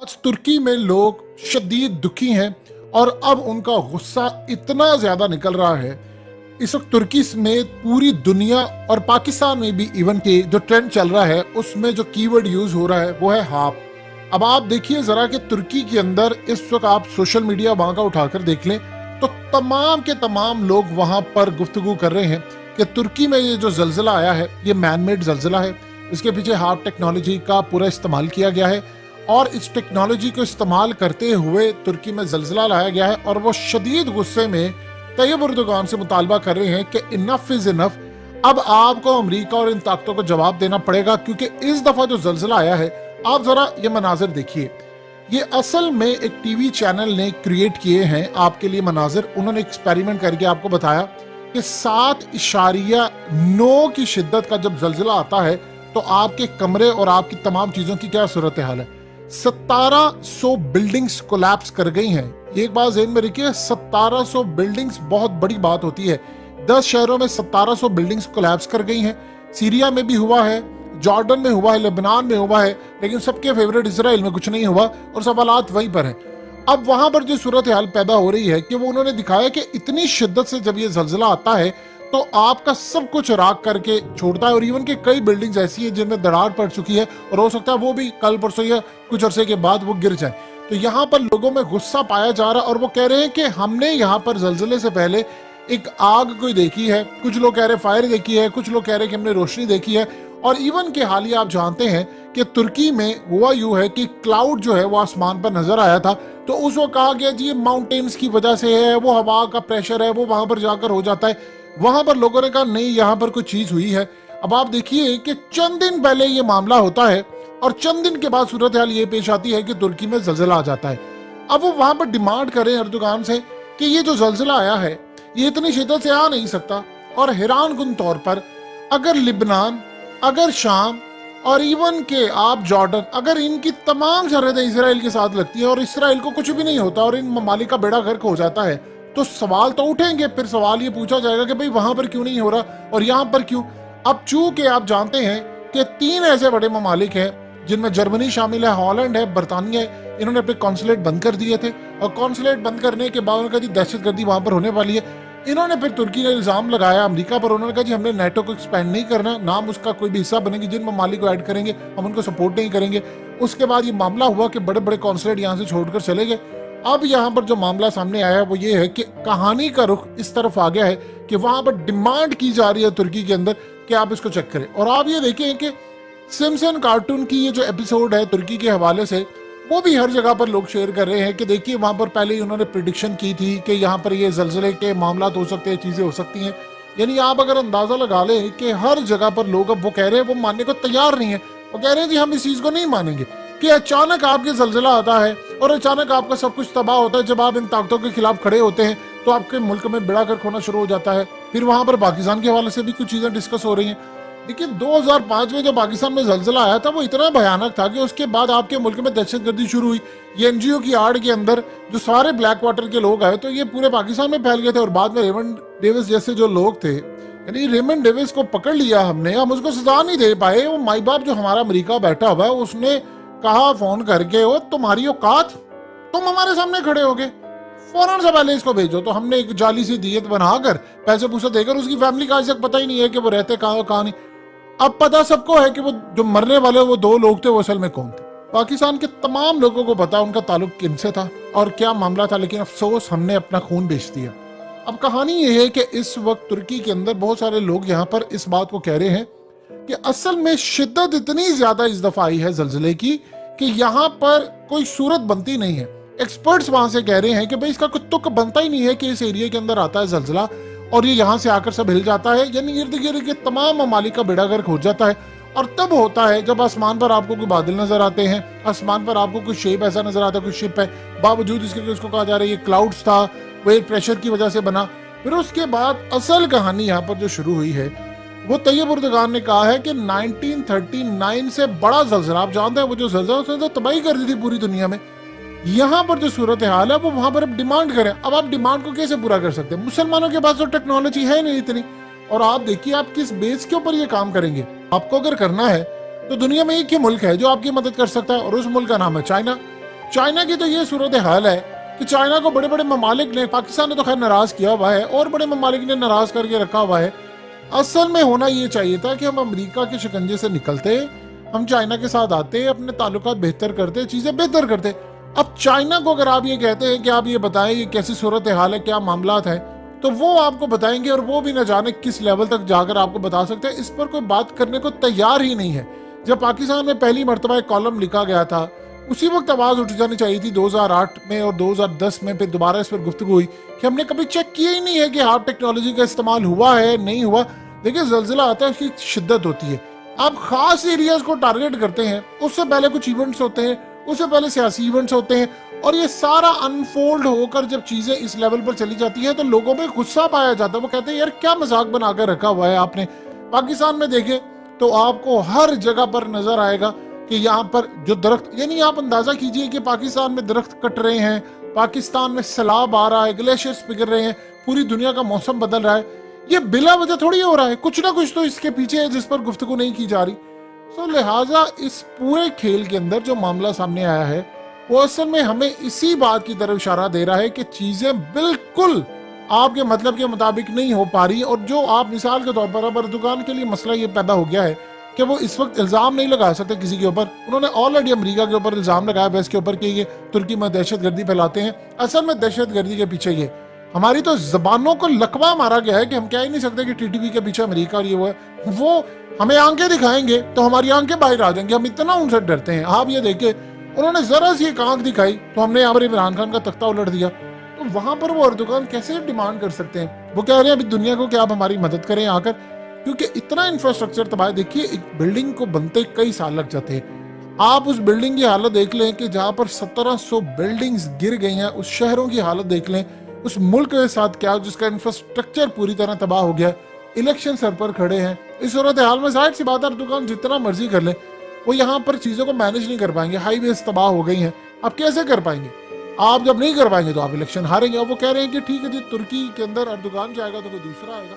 आज तुर्की में लोग शदीद दुखी हैं और अब उनका गुस्सा इतना ज्यादा निकल रहा है। इस वक्त तुर्की समेत पूरी दुनिया और पाकिस्तान में भी इवन के जो ट्रेंड चल रहा है उसमें जो कीवर्ड यूज हो रहा है वो है हाप। अब आप देखिए जरा कि तुर्की के अंदर इस वक्त आप सोशल मीडिया वहां का उठाकर देख लें तो तमाम के तमाम लोग वहां पर गुफ्तगू कर रहे हैं कि तुर्की में ये जो जल्जला आया है ये मैन मेड जल्जला है। इसके पीछे हाप टेक्नोलॉजी का पूरा इस्तेमाल किया गया है और इस टेक्नोलॉजी को इस्तेमाल करते हुए तुर्की में जल्जला लाया गया है और वो शदीद गुस्से में तैयब एर्दोगान से मुतालबा कर रहे हैं कि इनफ इज इनफ, अब आपको अमेरिका और इन ताकतों को जवाब देना पड़ेगा क्योंकि इस दफा जो जल्जला आया है, आप जरा ये मनाजिर देखिए। ये असल में एक टीवी चैनल ने क्रिएट किए हैं आपके लिए मनाजिर। उन्होंने एक्सपेरिमेंट करके आपको बताया कि 7.9 की शिद्दत का जब जल्जला आता है तो आपके कमरे और आपकी तमाम चीजों की क्या सूरत हाल है। 1700 बिल्डिंग्स कोलैप्स कर गई हैं। एक बात ज़हन में रखिए, 1700 बिल्डिंग्स बहुत बड़ी बात होती है। 10 शहरों में 1700 बिल्डिंग्स कोलैप्स कर गई हैं। सीरिया में भी हुआ है, जॉर्डन में हुआ है, लेबनान में हुआ है, लेकिन सबके फेवरेट इसराइल में कुछ नहीं हुआ और सब हालात वहीं पर हैं। अब वहां पर जो सूरत हाल पैदा हो रही है कि वो उन्होंने दिखाया कि इतनी शिद्दत से जब ये जल्जला आता है तो आपका सब कुछ राख करके छोड़ता है और इवन के कई बिल्डिंग्स ऐसी हैं जिनमें दरार पड़ चुकी है और हो सकता है वो भी कल परसों या कुछ अरसे के बाद वो गिर जाए। तो यहाँ पर लोगों में गुस्सा पाया जा रहा है और वो कह रहे हैं कि हमने यहाँ पर जल्जले से पहले एक आग कोई देखी है, कुछ लोग कह रहे फायर देखी है, कुछ लोग कह रहे कि हमने रोशनी देखी है। और इवन के हालिया आप जानते हैं कि तुर्की में हुआ यूं है कि क्लाउड जो है वो आसमान पर नजर आया था तो उस वक्त कहा गया जी ये माउंटेन्स की वजह से है, वो हवा का प्रेशर है, वो वहां पर जाकर हो जाता है। वहां पर लोगों ने कहा नहीं, यहाँ पर कोई चीज हुई है। अब आप देखिए कि चंद दिन पहले ये मामला होता है और चंद दिन के बाद सूरत हाल ये पेश आती है कि तुर्की में जल्जला आ जाता है। अब वो वहां पर डिमांड करें एर्दोगान से कि ये जो जल्जला आया है ये इतनी शिद्दत से आ नहीं सकता। और हैरान कुन तौर पर अगर लिबनान, अगर शाम और इवन के आप जॉर्डन, अगर इनकी तमाम सरहदें इसराइल के साथ लगती हैं और इसराइल को कुछ भी नहीं होता और इन ममालिक का बेड़ा गर्क हो जाता है तो सवाल तो उठेंगे। फिर सवाल ये पूछा जाएगा कि भाई वहां पर क्यों नहीं हो रहा और यहाँ पर क्यों। अब चूंकि आप जानते हैं कि 3 ऐसे बड़े ममालिक हैं जिनमें जर्मनी शामिल है, हॉलैंड है, बरतानिया है, इन्होंने अपने कॉन्सुलेट बंद कर दिए थे और कॉन्सुलेट बंद करने के बाद उन्होंने कहा दहशतगर्दी वहां पर होने वाली है। इन्होंने फिर तुर्की ने इल्जाम लगाया अमेरिका पर, उन्होंने कहा जी हमने नेटो को एक्सपेंड नहीं करना, नाम उसका कोई भी हिस्सा बनेगी, जिन ममालिक को ऐड करेंगे हम उनको सपोर्ट नहीं करेंगे। उसके बाद ये मामला हुआ कि बड़े बड़े कॉन्सुलेट यहाँ से छोड़कर चले गए। अब यहाँ पर जो मामला सामने आया वो ये है कि कहानी का रुख इस तरफ आ गया है कि वहां पर डिमांड की जा रही है तुर्की के अंदर कि आप इसको चेक करें। और आप ये देखें कि सिम्पसन कार्टून की ये जो एपिसोड है तुर्की के हवाले से वो भी हर जगह पर लोग शेयर कर रहे हैं कि देखिए वहां पर पहले ही उन्होंने प्रिडिक्शन की थी कि यहाँ पर ये जल्जले के मामला हो सकते हैं, चीजें हो सकती हैं। यानी आप अगर अंदाजा लगा लें कि हर जगह पर लोग अब वो कह रहे हैं, वो मानने को तैयार नहीं है। वो कह रहे हैं जी हम इस चीज को नहीं मानेंगे कि अचानक आपके जल्जला आता है और अचानक आपका सब कुछ तबाह होता है। जब आप इन ताकतों के खिलाफ खड़े होते हैं तो आपके मुल्क में बेड़ा गर्क होना शुरू हो जाता है। फिर वहां पर पाकिस्तान के हवाले से भी कुछ चीजें डिस्कस हो रही हैं। लेकिन 2005 में जब पाकिस्तान में जल्जला आया था वो इतना भयानक था कि उसके बाद आपके मुल्क में दहशतगर्दी शुरू हुई। ये एनजीओ की आड़ के अंदर जो सारे ब्लैक वाटर के लोग आए तो ये पूरे पाकिस्तान में फैल गए थे और बाद में रेमंड डेविस जैसे जो लोग थे, यानी रेमंड डेविस को पकड़ लिया हमने, हम उसको सजा नहीं दे पाए। वो माई बाप जो हमारा अमेरिका बैठा हुआ है उसने कहा फोन करके वो तुम्हारी औकात, तुम हमारे सामने खड़े हो गए, फौरन से पहले इसको भेजो। तो हमने एक जाली सी दियत बनाकर पैसे पूसे देकर, उसकी फैमिली का आज तक पता ही नहीं है कि वो रहते कहाँ कहाँ नहीं। अब पता सबको है कि वो जो मरने वाले वो 2 लोग थे वो असल में कौन थे। पाकिस्तान के तमाम लोगों को पता उनका ताल्लुक किनसे था और क्या मामला था, लेकिन अफसोस हमने अपना खून बेच दिया। अब कहानी ये है कि इस वक्त तुर्की के अंदर बहुत सारे लोग यहाँ पर इस बात को कह रहे हैं कि असल में शिद्दत इतनी ज्यादा इस दफा आई है जल्जले की कि यहाँ पर कोई सूरत बनती नहीं है। एक्सपर्ट्स वहां से कह रहे हैं कि भाई इसका कुछ तुक बनता ही नहीं है कि इस एरिया के अंदर आता है जल्जला और ये यहाँ से आकर सब हिल जाता है, यानी इर्द गिर्द के तमाम ममालिक का बेड़ा गर्क हो जाता है। और तब होता है जब आसमान पर आपको कोई बादल नजर आते हैं, आसमान पर आपको कोई शेप ऐसा नजर आता है, कोई शिप है, बावजूद इसके कि उसको कहा जा रहा है ये क्लाउड्स था, वो एयर प्रेशर की वजह से बना। फिर उसके बाद असल कहानी यहाँ पर जो शुरू हुई है वो तैयब एर्दोगान ने कहा है कि 1939 से बड़ा जल्जला, आप जानते हैं वो जो जल्जला उसने तो तबाही कर दी थी पूरी दुनिया में। यहाँ पर जो सूरत हाल है वो वहां पर अब डिमांड करें। अब आप डिमांड को कैसे पूरा कर सकते हैं? मुसलमानों के पास तो टेक्नोलॉजी है नहीं इतनी, और आप देखिए आप किस बेस के ऊपर ये काम करेंगे। आपको अगर करना है तो दुनिया में एक ही मुल्क है जो आपकी मदद कर सकता है और उस मुल्क का नाम है चाइना। चाइना की तो ये सूरत हाल है कि चाइना को बड़े बड़े ममालिक ने, पाकिस्तान ने तो खैर नाराज किया हुआ है और बड़े ममालिक ने नाराज करके रखा हुआ है। असल में होना ये चाहिए था कि हम अमेरिका के शिकंजे से निकलते, हम चाइना के साथ आते, अपने ताल्लुकात बेहतर करते, चीजें बेहतर करते। अब चाइना को अगर आप ये कहते हैं कि आप ये बताएं ये कैसी सूरत हाल है, क्या मामलात है, तो वो आपको बताएंगे और वो भी न जाने किस लेवल तक जाकर आपको बता सकते हैं। इस पर कोई बात करने को तैयार ही नहीं है। जब पाकिस्तान में पहली मरतबा एक कॉलम लिखा गया था, उसी वक्त आवाज उठ जानी चाहिए थी 2008 में और 2010 में, फिर दोबारा इस पर गुफ्तगू हुई कि हमने कभी चेक किया ही नहीं है कि हार्ड टेक्नोलॉजी का इस्तेमाल हुआ है नहीं हुआ। देखिए ज़लज़ला आता है, उसकी शिद्दत होती है, आप खास एरियाज को टारगेट करते हैं, उससे पहले कुछ इवेंट्स होते हैं, उससे पहले सियासी इवेंट्स होते हैं, और ये सारा अनफोल्ड होकर जब चीजें इस लेवल पर चली जाती हैं तो लोगों में गुस्सा पाया जाता है। वो कहते हैं यार क्या मजाक बनाकर रखा हुआ है आपने। पाकिस्तान में देखें तो आपको हर जगह पर नजर आएगा कि यहाँ पर जो दरख्त, यानी आप अंदाजा कीजिए कि पाकिस्तान में दरख्त कट रहे हैं, पाकिस्तान में सैलाब आ रहा है, ग्लेशियर्स पिघल रहे हैं, पूरी दुनिया का मौसम बदल रहा है। ये बिला वजह थोड़ी हो रहा है, कुछ ना कुछ तो इसके पीछे है जिस पर गुफ्तगू नहीं की जा रही। तो लिहाजा इस पूरे खेल के अंदर जो मामला सामने आया है वो असल में हमें इसी बात की तरफ इशारा दे रहा है कि चीजें बिल्कुल आपके मतलब के मुताबिक नहीं हो पा रही। और जो आप मिसाल के तौर पर, अब अर्दोगान के लिए मसला ये पैदा हो गया है कि वो इस वक्त इल्जाम नहीं लगा सकते किसी के ऊपर। उन्होंने ऑलरेडी अमेरिका के ऊपर इल्जाम लगाया वेस्ट के ऊपर कि ये तुर्की में दहशतगर्दी फैलाते हैं। असल में दहशतगर्दी के पीछे ये हमारी तो जबानों को लकवा मारा गया है कि हम कह ही नहीं सकते कि टीटीपी के पीछे अमेरिका और ये वो है। वो हमें आंखें दिखाएंगे तो हमारी आंखें बाहर आ जाएंगी, हम इतना उनसे डरते हैं। आप ये देखिए, उन्होंने जरा सी एक आंख दिखाई तो हमने यहाँ पर इमरान खान का तख्ता उलट दिया। तो वहां पर वो अर्दोगान कैसे डिमांड कर सकते हैं? वो कह रहे हैं अभी दुनिया को कि आप हमारी मदद करें आकर, क्योंकि इतना इंफ्रास्ट्रक्चर तबाह। देखिए एक बिल्डिंग को बनते कई साल लग जाते हैं। आप उस बिल्डिंग की हालत देख लें कि जहां पर 1700 बिल्डिंग्स गिर गई हैं, उस शहरों की हालत देख लें, उस मुल्क के साथ क्या जिसका इंफ्रास्ट्रक्चर पूरी तरह तबाह हो गया। इलेक्शन सर पर खड़े हैं। इस सूरत हाल में जाहिर सी बात है अर्दोगान जितना मर्जी कर ले वो यहाँ पर चीजों को मैनेज नहीं कर पाएंगे। हाईवेज तबाह हो गई हैं, आप कैसे कर पाएंगे? आप जब नहीं कर पाएंगे तो आप इलेक्शन हारेंगे। और वो कह रहे हैं कि ठीक है जी, तुर्की के अंदर अर्दोगान जाएगा तो कोई दूसरा आएगा।